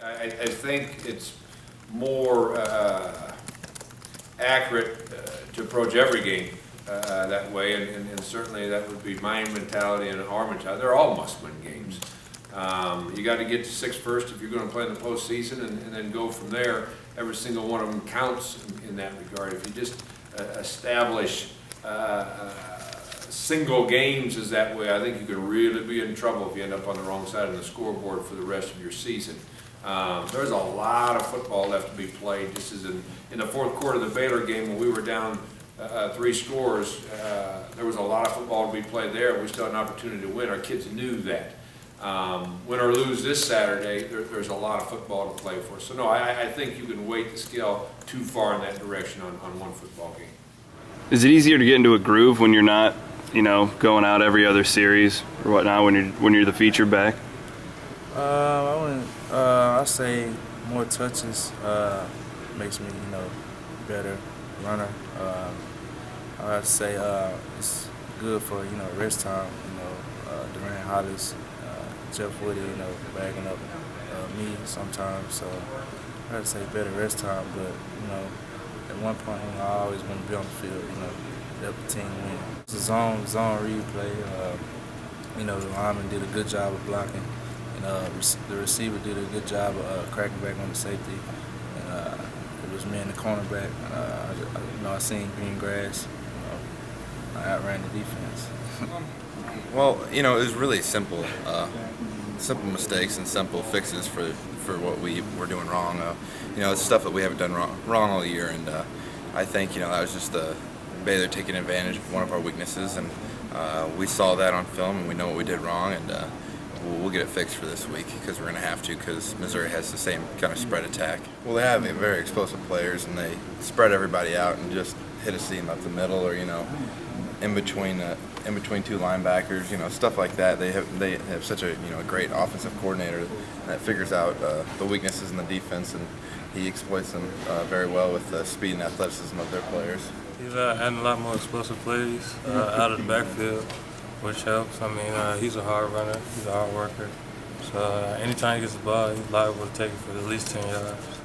I think it's more accurate to approach every game that way, and certainly that would be my mentality and our mentality. They're all must-win games. You got to get to 6 first if you're going to play in the postseason, and then go from there. Every single one of them counts in that regard. If you just establish single games as that way, I think you could really be in trouble if you end up on the wrong side of the scoreboard for the rest of your season. There's a lot of football left to be played. This is in the fourth quarter of the Baylor game when we were down 3 scores. There was a lot of football to be played there. We still had an opportunity to win. Our kids knew that. Win or lose this Saturday, there's a lot of football to play for. So no, I think you can weight the scale too far in that direction on one football game. Is it easier to get into a groove when you're not, going out every other series or whatnot, when you're the featured back? I say more touches makes me, better runner. I have to say it's good for rest time. Durant Hollis, Jeff Woody, bagging up me sometimes. So I have to say better rest time. But at one point, I always want to be on the field. Help the team win. It's a zone read play. The lineman did a good job of blocking. The receiver did a good job of cracking back on the safety. It was me and the cornerback. I seen green grass. I outran the defense. Well, it was really simple. Simple mistakes and simple fixes for what we were doing wrong. It's stuff that we haven't done wrong all year, and I think that was just Baylor taking advantage of one of our weaknesses, and we saw that on film, and we know what we did wrong, and we'll get it fixed for this week because we're going to have to, because Missouri has the same kind of spread attack. Well, they have very explosive players, and they spread everybody out and just hit a seam up the middle, or in between 2 linebackers, stuff like that. They have such a great offensive coordinator that figures out the weaknesses in the defense, and he exploits them very well with the speed and athleticism of their players. He's adding a lot more explosive plays out of the backfield, which helps. He's a hard runner. He's a hard worker. So anytime he gets the ball, he's liable to take it for at least 10 yards.